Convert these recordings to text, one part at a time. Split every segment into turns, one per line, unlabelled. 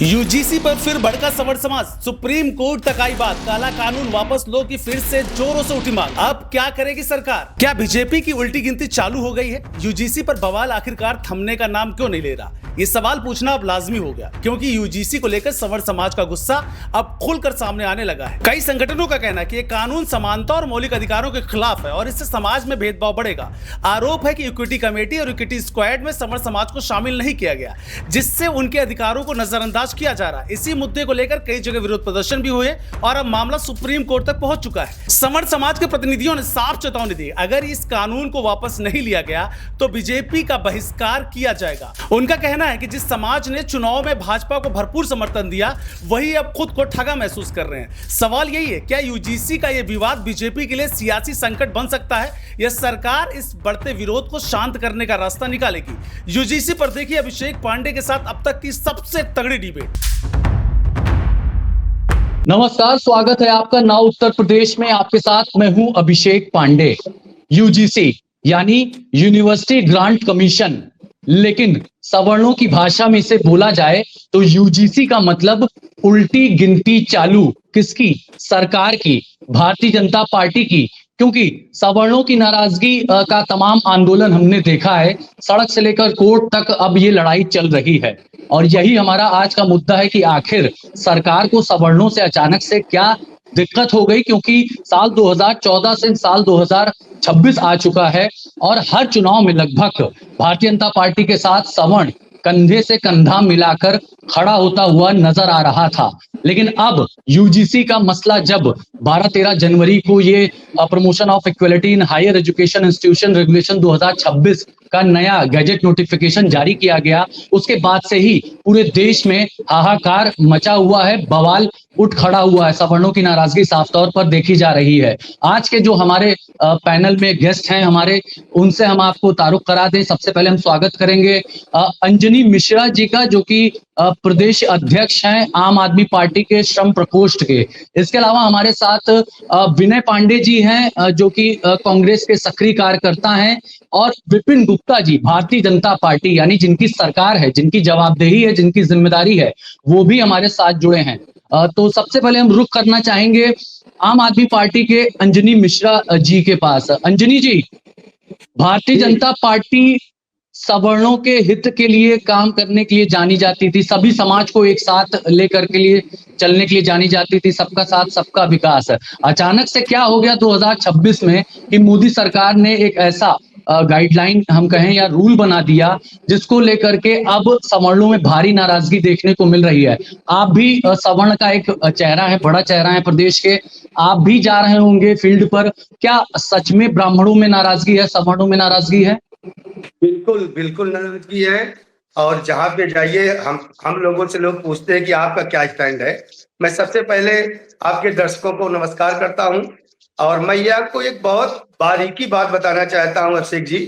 UGC पर फिर भड़का सवर्ण समाज, सुप्रीम कोर्ट तक आई बात, काला कानून वापस लो की फिर से जोरों से उठी मांग। अब क्या करेगी सरकार? क्या बीजेपी की उल्टी गिनती चालू हो गई है? यूजीसी पर बवाल आखिरकार थमने का नाम क्यों नहीं ले रहा? ये सवाल पूछना अब लाजमी हो गया, क्योंकि यूजीसी को लेकर सवर्ण समाज का गुस्सा अब खुलकर सामने आने लगा है। कई संगठनों का कहना है कि ये कानून समानता और मौलिक अधिकारों के खिलाफ है और इससे समाज में भेदभाव बढ़ेगा। आरोप है कि इक्विटी कमेटी और इक्विटी स्क्वाड में सवर्ण समाज को शामिल नहीं किया गया, जिससे उनके अधिकारों को नजरअंदाज किया जा रहा है। इसी मुद्दे को लेकर कई जगह विरोध प्रदर्शन भी हुए और अब मामला सुप्रीम कोर्ट तक पहुंच चुका है। सवर्ण समाज के प्रतिनिधियों ने साफ चेतावनी दी, अगर इस कानून को वापस नहीं लिया गया तो बीजेपी का बहिष्कार किया जाएगा। उनका कहना है कि जिस समाज ने चुनाव में भाजपा को भरपूर समर्थन दिया, वही अब खुद को ठगा महसूस कर रहे हैं। सवाल यही है, क्या यूजीसी का यह विवाद बीजेपी के लिए सियासी संकट बन सकता है या सरकार इस बढ़ते विरोध को शांत करने का रास्ता निकालेगी? यूजीसी पर देखिए अभिषेक पांडे के साथ अब तक की सबसे तगड़ी डिबेट।
नमस्कार, स्वागत है आपका नाउ उत्तर प्रदेश में। आपके साथ मैं हूं अभिषेक पांडे। यूजीसी यानी यूनिवर्सिटी ग्रांट कमीशन, लेकिन सवर्णों की भाषा में इसे बोला जाए तो यूजीसी का मतलब उल्टी गिनती चालू। किसकी? सरकार की, भारतीय जनता पार्टी की। क्योंकि सवर्णों की नाराजगी का तमाम आंदोलन हमने देखा है, सड़क से लेकर कोर्ट तक अब ये लड़ाई चल रही है और यही हमारा आज का मुद्दा है कि आखिर सरकार को सवर्णों से अचानक से क्या दिक्कत हो गई। क्योंकि साल 2014 से साल 2026 आ चुका है और हर चुनाव में लगभग भारतीय जनता पार्टी के साथ सवर्ण कंधे से कंधा मिलाकर खड़ा होता हुआ नजर आ रहा था। लेकिन अब यूजीसी का मसला जब 12-13 जनवरी को ये promotion of equality in higher education institution regulation 2026 का नया गैजेट नोटिफिकेशन जारी किया गया, उसके बाद से ही पूरे देश में हाहाकार मचा हुआ है, बवाल उठ खड़ा हुआ है। सवर्णों की नाराजगी साफ तौर पर देखी जा रही है। आज के जो हमारे पैनल में गेस्ट हैं हमारे, उनसे हम आपको तारुफ करा दें। सबसे पहले हम स्वागत करेंगे अंजनी मिश्रा जी का, जो कि प्रदेश अध्यक्ष हैं आम आदमी पार्टी के श्रम प्रकोष्ठ के। इसके अलावा हमारे साथ विनय पांडे जी हैं, जो कि कांग्रेस के सक्रिय कार्यकर्ता हैं, और विपिन गुप्ता जी भारतीय जनता पार्टी यानी जिनकी सरकार है, जिनकी जवाबदेही है, जिनकी जिम्मेदारी है, वो भी हमारे साथ जुड़े हैं। तो सबसे पहले हम रुख करना चाहेंगे आम आदमी पार्टी के अंजनी मिश्रा जी के पास। अंजनी जी, भारतीय जनता पार्टी सवर्णों के हित के लिए काम करने के लिए जानी जाती थी, सभी समाज को एक साथ लेकर के लिए चलने के लिए जानी जाती थी, सबका साथ सबका विकास। अचानक से क्या हो गया 2026 में कि मोदी सरकार ने एक ऐसा गाइडलाइन हम कहें या रूल बना दिया जिसको लेकर के अब सवर्णों में भारी नाराजगी देखने को मिल रही है। आप भी सवर्ण का एक चेहरा है, बड़ा चेहरा है प्रदेश के, आप भी जा रहे होंगे फील्ड पर। क्या सच में ब्राह्मणों में नाराजगी है, सवर्णों में नाराजगी है?
बिल्कुल बिल्कुल नाराजगी है। और जहां पे जाइए हम लोगों से लोग पूछते हैं कि आपका क्या स्टैंड है। मैं सबसे पहले आपके दर्शकों को नमस्कार करता हूं और मैं ये आपको एक बहुत बारीकी बात बताना चाहता हूं। अभिषेक जी,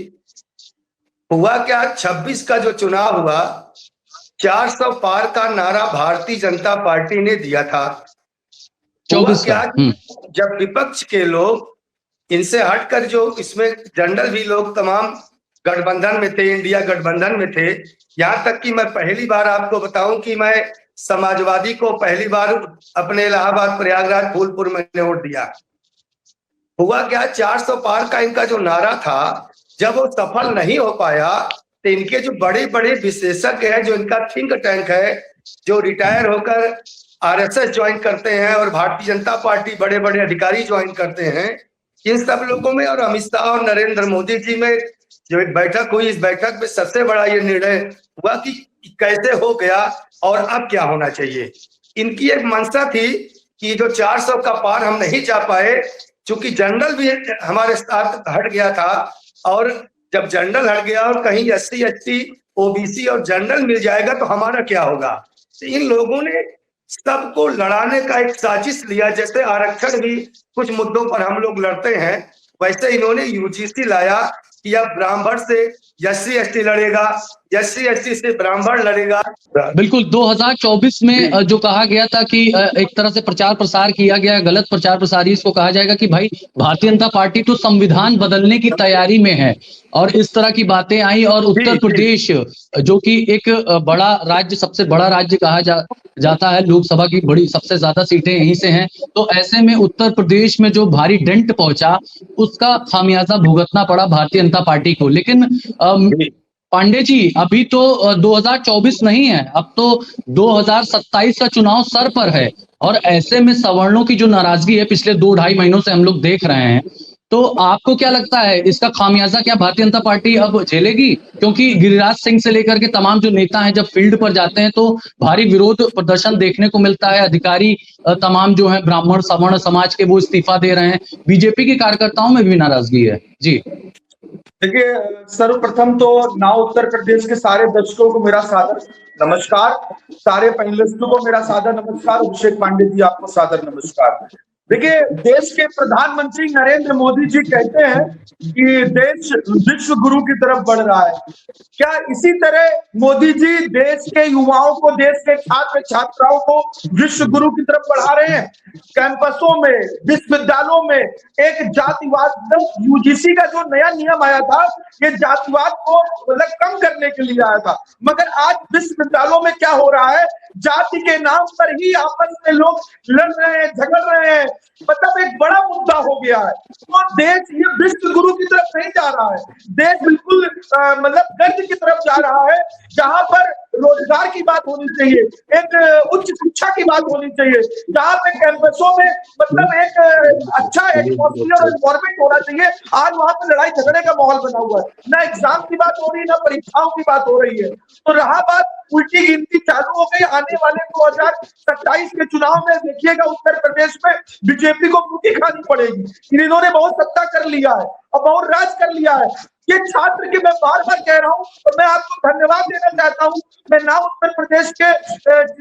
हुआ क्या, 26 का जो चुनाव हुआ, 400 पार का नारा भारतीय जनता पार्टी ने दिया था। हुआ क्या, जब विपक्ष के लोग, इनसे हटकर जो इसमें जनरल भी लोग तमाम गठबंधन में थे, इंडिया गठबंधन में थे, यहाँ तक कि मैं पहली बार आपको बताऊं कि मैं समाजवादी को पहली बार अपने इलाहाबाद प्रयागराज फूलपुर में वोट दिया। हुआ क्या, 400 पार का इनका जो नारा था, जब वो सफल नहीं हो पाया तो इनके जो बड़े बड़े विशेषज्ञ हैं, जो इनका थिंक टैंक है, जो रिटायर होकर आरएसएस ज्वाइन करते हैं और भारतीय जनता पार्टी बड़े बड़े अधिकारी ज्वाइन करते हैं, इन सब लोगों में और अमित शाह और नरेंद्र मोदी जी में जो एक बैठक हुई, इस बैठक में सबसे बड़ा ये निर्णय हुआ कि कैसे हो गया और अब क्या होना चाहिए। इनकी एक मंशा थी कि जो 400 का पार हम नहीं जा पाए, चूंकि जनरल भी हमारे साथ हट गया था, और जब जनरल हट गया और कहीं SC ST OBC और जनरल मिल जाएगा तो हमारा क्या होगा। तो इन लोगों ने सबको लड़ाने का एक साजिश लिया। जैसे आरक्षण भी कुछ मुद्दों पर हम लोग लड़ते हैं, वैसे इन्होंने यूजीसी लाया कि अब ब्राह्मण से SC/ST लड़ेगा, SC/ST से ब्राह्मण लड़ेगा।
बिल्कुल 2024 में जो कहा गया था कि एक तरह से प्रचार प्रसार किया गया, गलत प्रचार प्रसार ही इसको कहा जाएगा कि भाई भारतीय जनता पार्टी तो संविधान बदलने की तैयारी में है, और इस तरह की बातें आई। और उत्तर प्रदेश जो कि एक बड़ा राज्य, सबसे बड़ा राज्य कहा जाता है, लोकसभा की बड़ी सबसे ज्यादा सीटें यहीं से हैं, तो ऐसे में उत्तर प्रदेश में जो भारी डेंट पहुंचा उसका खामियाजा भुगतना पड़ा भारतीय जनता पार्टी को। लेकिन पांडे जी, अभी तो 2024 नहीं है, अब तो 2027 का चुनाव सर पर है, और ऐसे में सवर्णों की जो नाराजगी है पिछले 2-2.5 महीनों से हम लोग देख रहे हैं, तो आपको क्या लगता है इसका खामियाजा क्या भारतीय जनता पार्टी अब झेलेगी? क्योंकि गिरिराज सिंह से लेकर के तमाम जो नेता हैं जब फील्ड पर जाते हैं तो भारी विरोध प्रदर्शन देखने को मिलता है, अधिकारी तमाम जो है ब्राह्मण सवर्ण समाज के वो इस्तीफा दे रहे हैं, बीजेपी के कार्यकर्ताओं में भी नाराजगी है। जी
देखिए, सर्वप्रथम तो नाउ उत्तर प्रदेश के सारे दर्शकों को मेरा सादर नमस्कार, सारे पैनलिस्टों को मेरा सादर नमस्कार, अभिषेक पांडे जी आपको सादर नमस्कार। देखिए, देश के प्रधानमंत्री नरेंद्र मोदी जी कहते हैं कि देश विश्व गुरु की तरफ बढ़ रहा है। क्या इसी तरह मोदी जी देश के युवाओं को, देश के छात्र छात्राओं को विश्व गुरु की तरफ बढ़ा रहे हैं? कैंपसों में, विश्वविद्यालयों में एक जातिवाद, यूजीसी का जो नया नियम आया था, ये जातिवाद को मतलब कम करने के लिए आया था, मगर आज विश्वविद्यालयों में क्या हो रहा है, जाति के नाम पर ही आपस में लोग लड़ रहे हैं, झगड़ रहे हैं, मतलब एक बड़ा मुद्दा हो गया है। तो देश ये विश्व गुरु की तरफ नहीं जा रहा है, देश बिल्कुल मतलब गर्ज की तरफ जा रहा है, जहां पर रोजगार की बात होनी चाहिए, एक उच्च शिक्षा की बात होनी चाहिए, जहां पे कैंपसों में मतलब एक अच्छा एटमॉस्फेयर और एनवायरमेंट होना चाहिए। आज वहां पे लड़ाई झगड़े का माहौल बना हुआ है, ना एग्जाम की बात हो रही है, ना परीक्षाओं की बात हो रही है। तो रहा बात, उल्टी गिनती चालू हो गई। आने वाले 2027 के चुनाव में देखिएगा उत्तर प्रदेश में बीजेपी को मुट्ठी खानी पड़ेगी। इन्होंने बहुत सत्ता कर लिया है और बहुत राज कर लिया है। ये छात्र के मैं बार बार कह रहा हूँ और मैं आपको धन्यवाद देना चाहता हूँ, मैं नाउ उत्तर प्रदेश के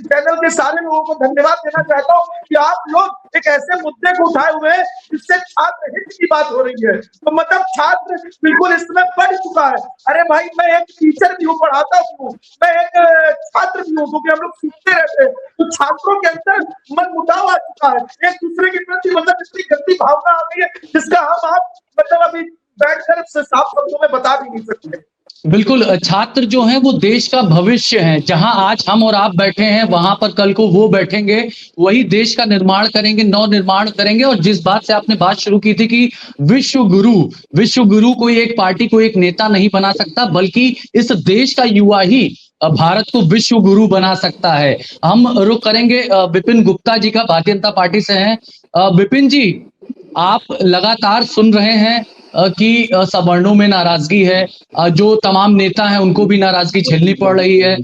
चैनल के सारे लोगों को धन्यवाद देना चाहता हूँ कि आप लोग एक ऐसे मुद्दे को उठाए हुए हैं जिससे छात्र हित की बात हो रही है। तो मतलब छात्र बिल्कुल इसमें बढ़ चुका है। अरे भाई, मैं एक टीचर भी हूँ, पढ़ाता हूँ, मैं एक छात्र भी हूँ, क्योंकि हम लोग सीखते रहते हैं। तो छात्रों के अंदर मन मुटाव आ चुका है, एक दूसरे के प्रति मतलब इतनी गंदी भावना आ गई है जिसका हम आप मतलब अभी बैठकर से साफ शब्दों में बता भी नहीं सकते।
बिल्कुल, छात्र जो हैं वो देश का भविष्य हैं। जहां आज हम और आप बैठे हैं वहां पर कल को वो बैठेंगे, वही देश का निर्माण करेंगे, नव निर्माण करेंगे। और जिस बात से आपने बात शुरू की थी कि विश्व गुरु कोई एक पार्टी को एक नेता नहीं बना सकता, बल्कि इस देश का युवा ही भारत को विश्व गुरु बना सकता है। हम रुख करेंगे विपिन गुप्ता जी का, भारतीय जनता पार्टी से हैं। विपिन जी, आप लगातार सुन रहे हैं कि सवर्णों में नाराजगी है, जो तमाम नेता हैं उनको भी नाराजगी झेलनी पड़ रही है।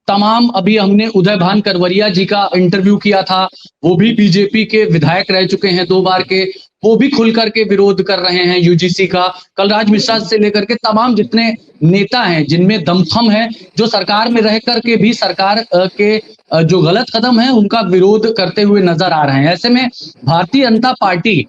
तमाम, अभी हमने उदय भान करवरिया जी का इंटरव्यू किया था, वो भी बीजेपी के विधायक रह चुके हैं 2 बार के, वो भी खुल करके विरोध कर रहे हैं यूजीसी का। कलराज मिश्रा से लेकर के तमाम जितने नेता हैं जिनमें दमखम है, जो सरकार में रह करके भी सरकार के जो गलत कदम है उनका विरोध करते हुए नजर आ रहे हैं। ऐसे में भारतीय जनता पार्टी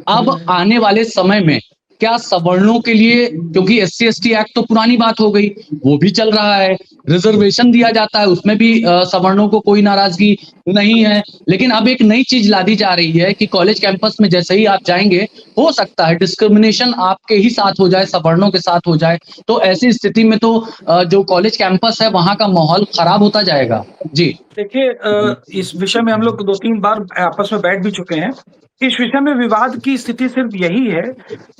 अब आने वाले समय में क्या सवर्णों के लिए, क्योंकि SC/ST एक्ट तो पुरानी बात हो गई, वो भी चल रहा है, रिजर्वेशन दिया जाता है, उसमें भी सवर्णों को कोई नाराजगी नहीं है, लेकिन अब एक नई चीज ला दी जा रही है कि कॉलेज कैंपस में जैसे ही आप जाएंगे, हो सकता है डिस्क्रिमिनेशन आपके ही साथ हो जाए, सवर्णों के साथ हो जाए। तो ऐसी स्थिति में तो जो कॉलेज कैंपस है वहां का माहौल खराब होता जाएगा। जी
देखिए, इस विषय में हम लोग 2-3 बार आपस में बैठ भी चुके हैं। इस विषय में विवाद की स्थिति सिर्फ यही है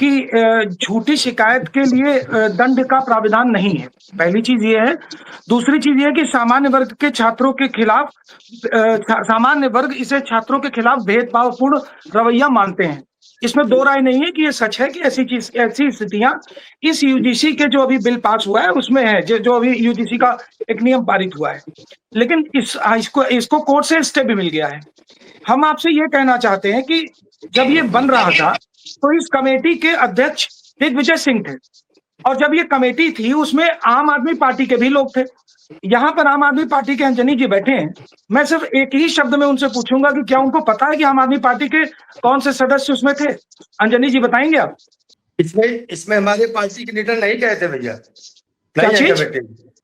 कि झूठी शिकायत के लिए दंड का प्राविधान नहीं है, पहली चीज ये है। दूसरी चीज ये है कि सामान्य वर्ग के छात्रों के खिलाफ, सामान्य वर्ग इसे छात्रों के खिलाफ भेदभावपूर्ण रवैया मानते हैं। इसमें 2 राय नहीं है कि ये सच है कि ऐसी स्थितियां इस यूजीसी के जो अभी बिल पास हुआ है उसमें है, जो अभी यूजीसी का एक नियम पारित हुआ है, लेकिन इसको कोर्ट से स्टे भी मिल गया है। हम आपसे ये कहना चाहते हैं कि जब ये बन रहा था तो इस कमेटी के अध्यक्ष दिग्विजय सिंह थे, और जब ये कमेटी थी उसमें आम आदमी पार्टी के भी लोग थे। यहाँ पर आम आदमी पार्टी के अंजनी जी बैठे हैं, मैं सिर्फ एक ही शब्द में उनसे पूछूंगा कि क्या उनको पता है कि आम आदमी पार्टी के कौन से सदस्य उसमें थे? अंजनी जी बताएंगे आप?
इसमें हमारे पार्टी के लीडर नहीं गए थे भैया,
क्या
नहीं है
चीज?
कमेटी।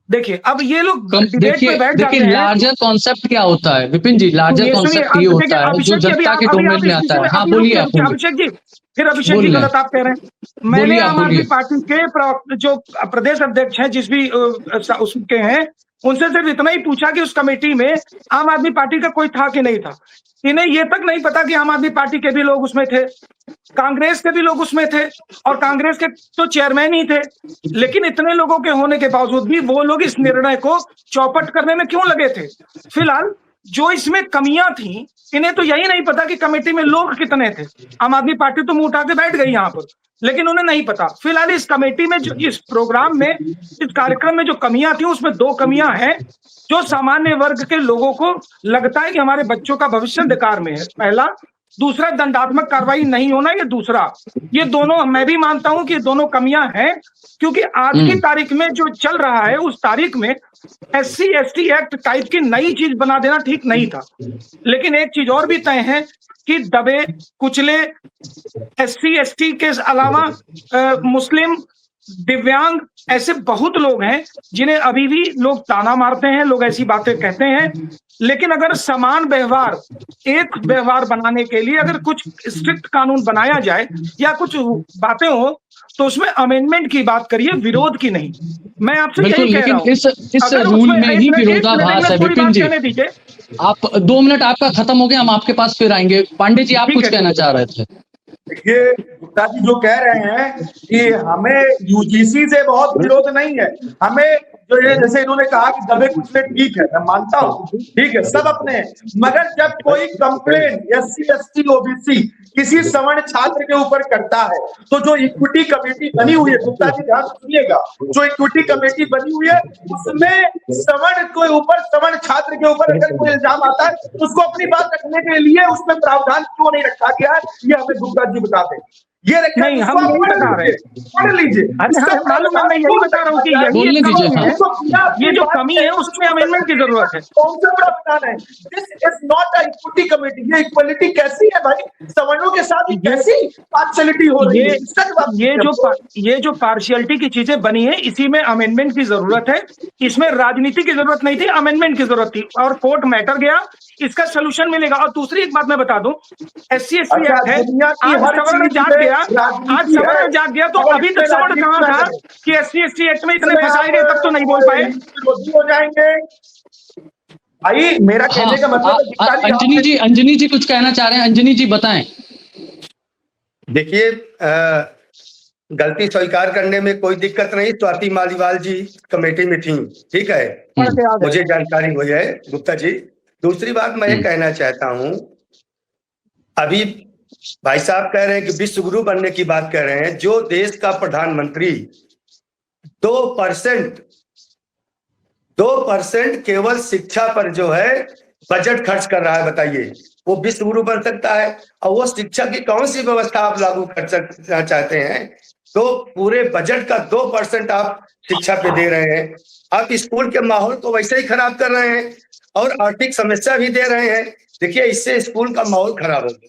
देखिए अब ये लोग डिबेट पे बैठ जाते
देखिए
हैं।
लार्जर कॉन्सेप्ट क्या होता है विपिन जी, लार्जर
सुनिए,
कॉन्सेप्ट ये
अब
होता है जो
अभिषेक जी,
जनता के
अभी आप
डोमेन में
इस
आता
चीज
है।
में
हाँ
अभी
बोलिए, आप
रुकिए,
बोलिए,
अभिषेक जी, फिर अभिषेक
बोल
जी
रहे हैं।
गलत आप कह रहे हैं। मैंने
बोलिए, आप
आम आदमी
बोलिए।
पार्टी के जो प्रदेश अध्यक्ष हैं, जिस भी उसके हैं, उनसे सिर्फ इतना ही पूछा कि उस कमेटी में आम आदमी पार्टी का कोई था कि नहीं था। इन्हें ये तक नहीं पता कि आम आदमी पार्टी के भी लोग उसमें थे, कांग्रेस के भी लोग उसमें थे, और कांग्रेस के तो चेयरमैन ही थे। लेकिन इतने लोगों के होने के बावजूद भी वो लोग इस निर्णय को चौपट करने में क्यों लगे थे? फिलहाल जो इसमें कमियां थी, इन्हें तो यही नहीं पता कि कमेटी में लोग कितने थे। आम आदमी पार्टी तो मुंह उठा के बैठ गई यहां पर, लेकिन उन्हें नहीं पता। फिलहाल इस कमेटी में, जो इस प्रोग्राम में, इस कार्यक्रम में जो कमियां थी, उसमें 2 कमियां हैं जो सामान्य वर्ग के लोगों को लगता है कि हमारे बच्चों का भविष्य अंधकार में है। पहला, दूसरा दंडात्मक कार्रवाई नहीं होना, ये दूसरा। ये दोनों मैं भी मानता हूं कि ये दोनों कमियां हैं, क्योंकि आज की तारीख में जो चल रहा है, उस तारीख में SC ST एक्ट टाइप की नई चीज बना देना ठीक नहीं था। लेकिन एक चीज और भी तय है कि दबे कुचले SC ST के अलावा मुस्लिम, दिव्यांग, ऐसे बहुत लोग हैं जिन्हें अभी भी लोग ताना मारते हैं, लोग ऐसी बातें कहते हैं। लेकिन अगर समान व्यवहार, एक व्यवहार बनाने के लिए अगर कुछ स्ट्रिक्ट कानून बनाया जाए या कुछ बातें हो, तो उसमें अमेंडमेंट की बात करिए, विरोध की नहीं। मैं आपसे
बिल्कुल,
यही कह रहा
लेकिन
हूं।
इस
अगर
रूल
उसमें
में ही विरोधाभास है विपिन जी।
कहने दीजिए।
आप 2 मिनट आपका खत्म हो गया, हम आपके पास फिर आएंगे। पांडे जी, आप
ठीक
कुछ
है,
कहना चाह रहे थे?
देखिए गुप्ता जी जो कह रहे हैं कि हमें यूजीसी से बहुत विरोध नहीं है, हमें जो ये जैसे इन्होंने कहा कि दबे कुचले, ठीक है, मैं मानता हूँ, ठीक है, सब अपने हैं। मगर जब कोई कंप्लेन SC ST OBC किसी सवर्ण छात्र के ऊपर करता है, तो जो इक्विटी कमेटी बनी हुई है, गुप्ता जी ध्यान सुनिएगा, जो इक्विटी कमेटी बनी हुई है उसमें सवर्ण के ऊपर, सवर्ण छात्र के ऊपर अगर कोई इल्जाम आता है, उसको अपनी बात रखने के लिए उसमें प्रावधान क्यों नहीं रखा गया है, ये हमें गुप्ता जी बताते। ये रखा
नहीं, हम यही बता रहे हैं।
पढ़ लीजिए,
अरे हाँ, मालूम है, मैं यही बता रहा हूँ कि यही एक कमी है। ये जो कमी है उसमें अमेंडमेंट की जरूरत है।
कौन सा बड़ा बयान है? This is not a equity committee. ये इक्वलिटी कैसी है भाई? सवर्णों के साथ ये कैसी पार्शियलिटी हो रही है? इसका जवाब
ये जो पार्शियलिटी की चीजें बनी है, इसी में अमेंडमेंट की जरूरत है। इसमें राजनीति की जरूरत नहीं थी, अमेंडमेंट की जरूरत थी, और कोर्ट मैटर गया, इसका सोल्यूशन मिलेगा। और दूसरी एक बात मैं बता दूं, SC ST एक्ट है, आज सवर्ण जाग गया, आज सवर्ण जाग गया, तो अभी तक सवर्ण कहां था कि SC ST एक्ट में इतने फंसाए गए, तब तो नहीं बोल पाए।
विरोधी हो जाएंगे भाई। मेरा कहने का मतलब है
अंजनी जी कुछ कहना चाह रहे हैं। अंजनी जी बताएं।
देखिए, गलती स्वीकार करने में कोई दिक्कत नहीं। स्वाति मालीवाल जी कमेटी में थी, ठीक है, मुझे जानकारी हुई है गुप्ता जी। दूसरी बात मैं ये कहना चाहता हूं, अभी भाई साहब कह रहे हैं कि विश्व गुरु बनने की बात कर रहे हैं। जो देश का प्रधानमंत्री 2% केवल शिक्षा पर जो है बजट खर्च कर रहा है, बताइए वो विश्व गुरु बन सकता है? और वो शिक्षा की कौन सी व्यवस्था आप लागू कर सकना चाहते हैं? तो पूरे बजट का 2% आप शिक्षा पे दे रहे हैं। आप स्कूल के माहौल को वैसे ही खराब कर रहे हैं और आर्थिक समस्या भी दे रहे हैं। देखिए, इससे स्कूल का माहौल खराब होगा।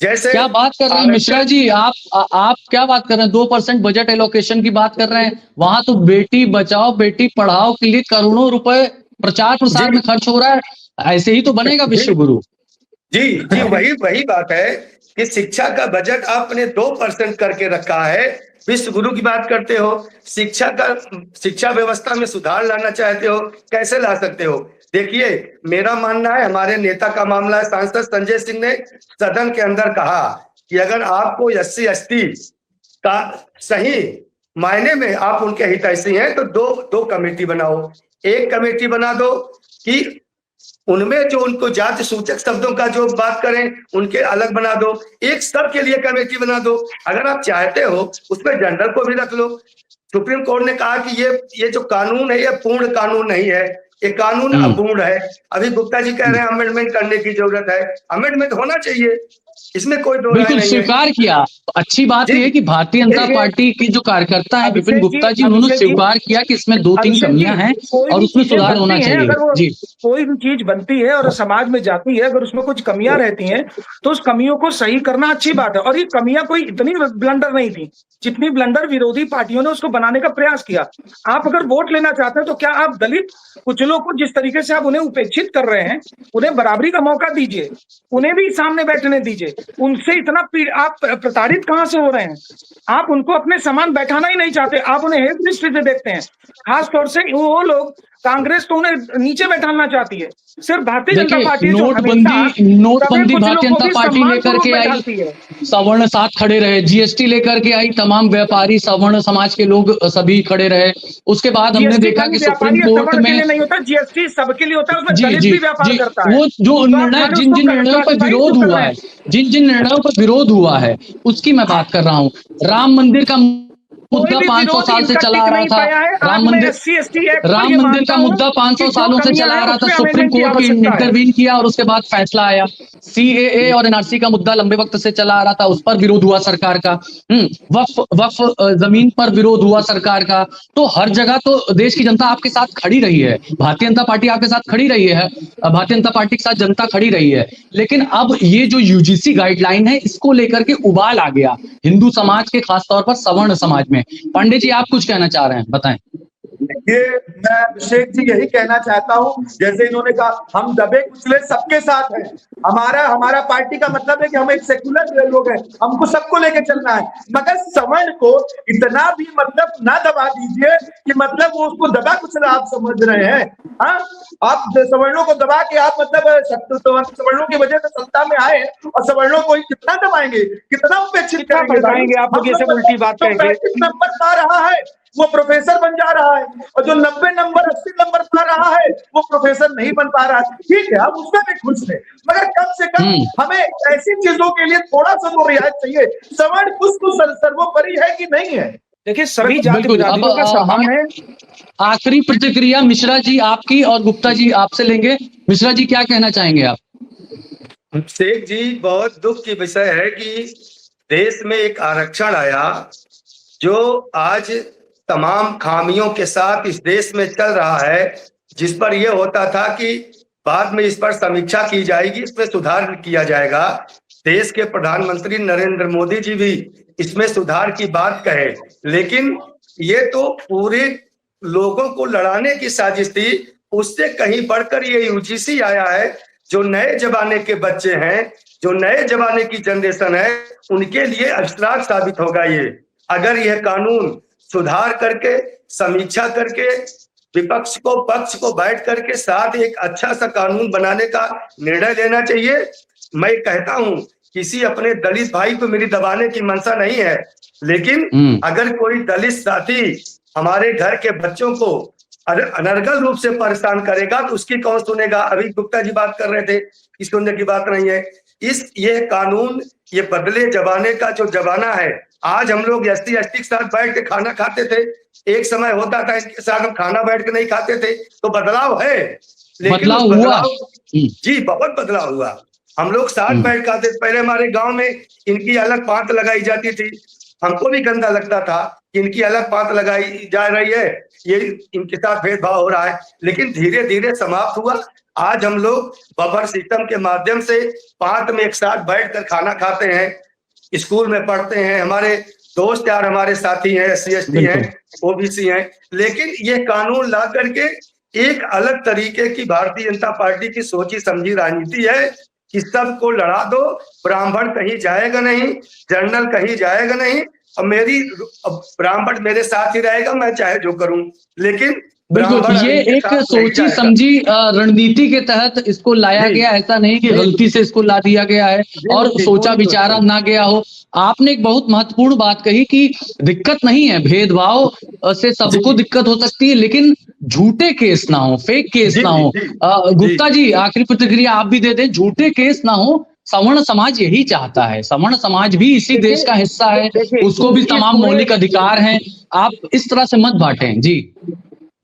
जैसे
क्या बात कर रहे हैं मिश्रा जी, आप क्या बात कर रहे हैं? 2% बजट एलोकेशन की बात कर रहे हैं। वहां तो बेटी बचाओ बेटी पढ़ाओ के लिए करोड़ों रुपए प्रचार प्रसार में खर्च हो रहा है। ऐसे ही तो बनेगा विश्व गुरु।
जी, वही बात है कि शिक्षा का बजट आपने 2% करके रखा है, विश्व गुरु की बात करते हो। शिक्षा व्यवस्था में सुधार लाना चाहते हो, कैसे ला सकते हो? देखिए, मेरा मानना है, हमारे नेता का मामला है, सांसद संजय सिंह ने सदन के अंदर कहा कि अगर आपको SC ST का सही मायने में आप उनके हितैषी हैं तो दो कमेटी बनाओ। एक कमेटी बना दो कि उनमें जो उनको जाति सूचक शब्दों का जो बात करें उनके अलग बना दो। एक सब के लिए कमेटी बना दो। अगर आप चाहते हो उसमें जेंडर को भी रख लो। सुप्रीम कोर्ट ने कहा कि ये जो कानून है ये पूर्ण कानून नहीं है, ये कानून अपूर्ण है। अभी गुप्ता जी कह रहे हैं अमेंडमेंट करने की जरूरत है। अमेंडमेंट होना चाहिए, इसमें कोई दो राय
बिल्कुल
नहीं है।
स्वीकार किया। अच्छी बात यह है कि भारतीय जनता
देखिए,
पार्टी के जो कार्यकर्ता है विपिन
अभिषेक
गुप्ता जी,
जी,
उन्होंने
अभिषेक जी,
स्वीकार किया कि इसमें 2-3
अभिषेक जी,
कमियां हैं
कोई
और
भी
उसमें
चीजें
सुधार होना
बनती हैं,
चाहिए।
अगर वो
जी
कोई भी चीज बनती है और समाज में जाती है, अगर उसमें कुछ कमियां रहती हैं तो उस कमियों को सही करना अच्छी बात है। और ये कमियां कोई इतनी ब्लंडर नहीं थी जितनी ब्लंडर विरोधी पार्टियों ने उसको बनाने का प्रयास किया। आप अगर वोट लेना चाहते हैं तो क्या आप दलित कुचलों को जिस तरीके से आप उन्हें उपेक्षित कर रहे हैं, उन्हें बराबरी का मौका दीजिए, उन्हें भी सामने बैठने दीजिए। उनसे इतना आप प्रताड़ित कहां से हो रहे हैं? आप उनको अपने समान बैठाना ही नहीं चाहते, आप उन्हें हेय दृष्टि से देखते हैं। खास तौर से वो लोग, कांग्रेस तो उन्हें नीचे बैठाना चाहती है, सिर्फ भारतीय जनता
देखिए,
पार्टी जो
नोटबंदी भारतीय जनता पार्टी लेकर के आई,
है।
सवर्ण साथ खड़े रहे, जीएसटी लेकर के आई, तमाम व्यापारी सवर्ण समाज के लोग सभी खड़े रहे। उसके बाद हमने
जीएसटी
देखा कि सुप्रीम
व्यापारी
कोर्ट
सवर्ण के लिए
में
नहीं होता, जीएसटी सबके लिए होता है, उसमें
जी
दलित
जी
भी व्यापार
जी
करता है।
वो जो
तो आप
निर्णय
खाली
जिन
उसको
जिन निर्णयों पर
classify
विरोध
क्यों कर
हुआ
रहे
है,
हैं?
जिन जिन निर्णयों पर विरोध हुआ है, उसकी मैं बात कर रहा हूँ। राम मंदिर का मुद्दा 500 साल से चला आ रहा था। राम मंदिर का मुद्दा 500 सालों से चला आ रहा था। सुप्रीम कोर्ट की इंटरवीन किया और उसके बाद फैसला आया। सीएए और एनआरसी का मुद्दा लंबे वक्त से चला आ रहा था, उस पर विरोध हुआ सरकार का। वक्फ जमीन पर विरोध हुआ सरकार का। तो हर जगह तो देश की जनता आपके साथ खड़ी रही है, भारतीय जनता पार्टी आपके साथ खड़ी रही है, भारतीय जनता पार्टी के साथ जनता खड़ी रही है। लेकिन अब ये जो यूजीसी गाइडलाइन है, इसको लेकर के उबाल आ गया हिंदू समाज के, खासतौर पर सवर्ण समाज में। पांडे जी, आप कुछ कहना चाह रहे हैं, बताएं।
ये मैं अभिषेक जी यही कहना चाहता हूं, जैसे इन्होंने कहा हम दबे कुचले सबके साथ हैं। हमारा पार्टी का मतलब है कि हम एक सेकुलर लोग हैं, हमको सबको लेके चलना है। मगर सवर्ण को इतना भी मतलब ना दबा दीजिए कि मतलब वो उसको दबा कुचला आप समझ रहे हैं। हाँ, आप सवर्णों को दबा के आप मतलब सवर्णों की वजह से सत्ता में आए और सवर्णों को कितना दबाएंगे, कितना उपेक्षित करेंगे
आप लोग ये सब उल्टी बात कहेंगे।
35 नंबर पा रहा है वो प्रोफेसर बन जा रहा है, और जो 90 नंबर 80 नंबर पा रहा है वो प्रोफेसर नहीं बन पा रहा है। ठीक है, हम उसका भी खुश हैं, मगर कम से कम हमें ऐसी चीजों के लिए थोड़ा सा तो रियायत चाहिए। सवर्ण कुछ तो सर्वोपरि है कि नहीं है?
देखिए, सभी जाति बिरादरियों का सम्मान है।
आखिरी प्रतिक्रिया मिश्रा जी आपकी, और गुप्ता जी आपसे लेंगे। मिश्रा जी, क्या कहना चाहेंगे आप?
शेख जी, बहुत दुख की विषय है कि देश में एक आरक्षण आया जो आज तमाम खामियों के साथ इस देश में चल रहा है, जिस पर यह होता था कि बाद में इस पर समीक्षा की जाएगी, इस पर सुधार किया जाएगा। देश के प्रधानमंत्री नरेंद्र मोदी जी भी इसमें सुधार की बात कहे, लेकिन ये तो पूरे लोगों को लड़ाने की साजिश थी। उससे कहीं बढ़कर ये यूजीसी आया है, जो नए जमाने के बच्चे हैं, जो नए जमाने की जनरेशन है, उनके लिए अभिशाप साबित होगा ये। अगर यह कानून सुधार करके, समीक्षा करके, विपक्ष को पक्ष को बैठ करके साथ एक अच्छा सा कानून बनाने का निर्णय लेना चाहिए। मैं कहता हूं, किसी अपने दलित भाई को मेरी दबाने की मंशा नहीं है, लेकिन अगर कोई दलित साथी हमारे घर के बच्चों को अनर्गल रूप से परेशान करेगा तो उसकी कौन सुनेगा? अभी गुप्ता जी बात कर रहे थे, इस सुनने की बात नहीं है। ये कानून, ये बदले जमाने का जो जमाना है। आज हम लोग एसटी के साथ बैठ के खाना खाते थे, एक समय होता था इनके साथ हम खाना बैठ के नहीं खाते थे, तो बदलाव है। लेकिन
बदलाव हुआ
जी, बहुत बदलाव हुआ। हम लोग साथ बैठ खाते, पहले हमारे गांव में इनकी अलग पात लगाई जाती थी, हमको भी गंदा लगता था कि इनकी अलग पात लगाई जा रही है, ये इनके साथ भेदभाव हो रहा है। लेकिन धीरे धीरे समाप्त हुआ। आज हम लोग बफर सिस्टम के माध्यम से पात में एक साथ बैठकर खाना खाते हैं, स्कूल में पढ़ते हैं, हमारे दोस्त यार हमारे साथी हैं, SC/ST हैं, OBC हैं। लेकिन ये कानून ला करके एक अलग तरीके की भारतीय जनता पार्टी की सोची समझी राजनीति है कि सबको लड़ा दो, ब्राह्मण कहीं जाएगा नहीं, जनरल कहीं जाएगा नहीं, और ब्राह्मण मेरे साथ ही रहेगा, मैं चाहे जो करूं। लेकिन
बिल्कुल, ये एक सोची समझी रणनीति के तहत इसको लाया गया, ऐसा नहीं कि गलती से इसको ला दिया गया है और सोचा विचारा ना गया हो। आपने एक बहुत महत्वपूर्ण बात कही कि दिक्कत नहीं है, भेदभाव से सबको दिक्कत हो सकती है, लेकिन झूठे केस ना हो, फेक केस ना हो। गुप्ता जी, आखिरी प्रतिक्रिया आप भी दे दें। झूठे केस ना हो, सवर्ण समाज यही चाहता है। सवर्ण समाज भी इसी देश का हिस्सा है, उसको भी तमाम मौलिक अधिकार हैं। आप इस तरह से मत बांटें। जी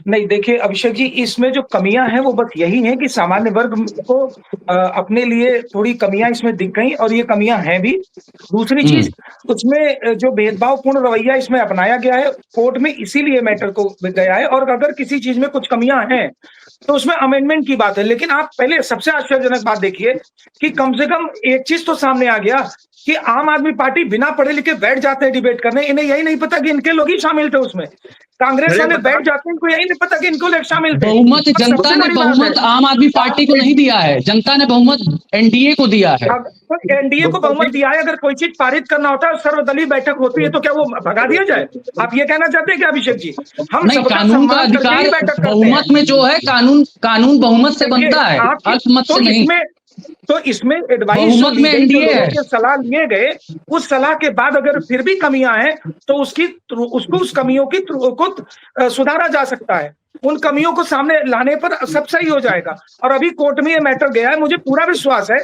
नहीं, देखिए अभिषेक जी, इसमें जो कमियां हैं वो बस यही हैं कि सामान्य वर्ग को अपने लिए थोड़ी कमियां इसमें दिख गई और ये कमियां हैं भी। दूसरी चीज, उसमें जो भेदभावपूर्ण रवैया इसमें अपनाया गया है, कोर्ट में इसीलिए मैटर को गया है। और अगर किसी चीज में कुछ कमियां हैं तो उसमें अमेंडमेंट की बात है। लेकिन आप पहले सबसे आश्चर्यजनक बात देखिए कि कम से कम एक चीज तो सामने आ गया कि आम आदमी पार्टी बिना पढ़े लिखे बैठ जाते हैं डिबेट करने, इन्हें यही नहीं पता कि इनके लोग ही शामिल थे उसमें। कांग्रेस वाले बैठ जाते हैं, इनको यही नहीं पता कि इनको लोग शामिल थे।
बहुमत
और
जनता
सबसे
ने
बड़ी बात
बहुमत
है,
आम आदमी पार्टी को नहीं दिया है, जनता ने बहुमत एनडीए को दिया है।
तो एनडीए को बहुमत दिया है। अगर कोई चीज पारित करना होता है, सर्वदलीय बैठक होती है, तो क्या वो भगा दिया जाए? आप ये कहना चाहते हैं क्या अभिषेक जी? हम
नहीं,
सबका
कानून का
सम्मान करके ही
अधिकार
बैठक करते हैं।
बहुमत में जो है, कानून बहुमत से
देखिए,
बनता है,
आपके-
अल्पमत
तो
से नहीं।
इसमें एडवाइस
बहुमत में एनडीए है।
के सलाह लिए गए, उस सलाह के बाद अगर फिर भी कमियां हैं तो उस कमियों को सुधारा जा सकता है। उन कमियों को सामने लाने पर सब सही हो जाएगा। और अभी कोर्ट में ये मैटर गया है, मुझे पूरा विश्वास है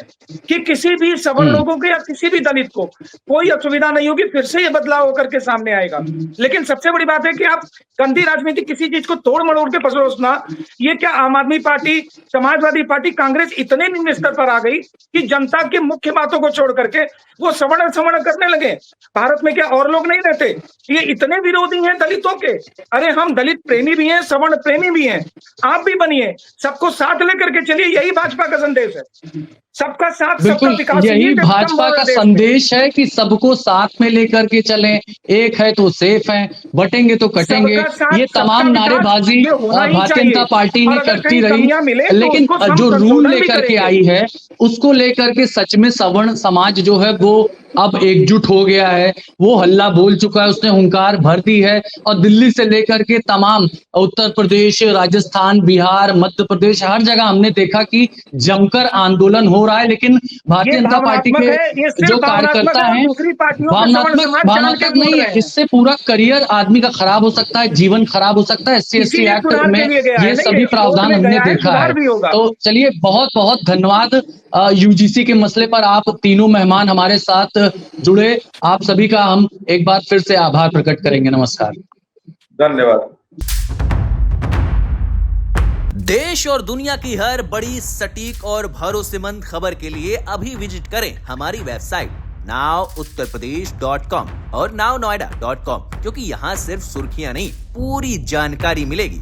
कि किसी भी सवर्ण लोगों को या किसी भी दलित को कोई असुविधा नहीं होगी, फिर से ये बदलाव होकर के सामने आएगा। लेकिन सबसे बड़ी बात है कि आप गंदी राजनीति, किसी चीज को तोड़ मरोड़ के परोसना, ये क्या आम आदमी पार्टी, समाजवादी पार्टी, कांग्रेस इतने निम्न स्तर पर आ गई कि जनता की मुख्य बातों को छोड़ करके वो सवर्ण करने लगे। भारत में क्या और लोग नहीं रहते? ये इतने विरोधी हैं दलितों के। अरे हम दलित प्रेमी भी हैं, सवर्ण प्रेमी भी हैं, आप भी बनिए, सबको साथ लेकर के चलिए, यही भाजपा का संदेश है। सबका साथ, सबका
बिल्कुल,
विकास,
यही भाजपा का संदेश है कि सबको साथ में लेकर के चलें, एक है तो सेफ है, बटेंगे तो कटेंगे।
सबका साथ,
ये
सबका
तमाम
विकास,
नारेबाजी
ये होना ही
भारतीय
चाहिए।
जनता पार्टी ने
और अगर
करती
कहीं
रही,
कमियां मिले तो
लेकिन
उसको
जो रूल
संशोधन भी
लेकर के
करेंगे।
आई है, उसको लेकर के सच में सवर्ण समाज जो है वो अब एकजुट हो गया है, वो हल्ला बोल चुका है, उसने हुंकार भर दी है। और दिल्ली से लेकर के तमाम उत्तर प्रदेश, राजस्थान, बिहार, मध्य प्रदेश, हर जगह हमने देखा कि जमकर आंदोलन हो रहा है। लेकिन भारतीय जनता पार्टी के जो कार्यकर्ता हैं, भावनात्मक नहीं है, इससे पूरा करियर आदमी का खराब हो सकता है, जीवन खराब हो सकता है। SC एक्ट में ये सभी प्रावधान हमने देखा है। तो चलिए, बहुत बहुत धन्यवाद। UGC के मसले पर आप तीनों मेहमान हमारे साथ जुड़े, आप सभी का हम एक बार फिर से आभार प्रकट करेंगे। नमस्कार,
धन्यवाद।
देश और दुनिया की हर बड़ी, सटीक और भरोसेमंद खबर के लिए अभी विजिट करें हमारी वेबसाइट nowuttarpradesh.com और nownoida.com, क्योंकि यहाँ सिर्फ सुर्खियां नहीं, पूरी जानकारी मिलेगी।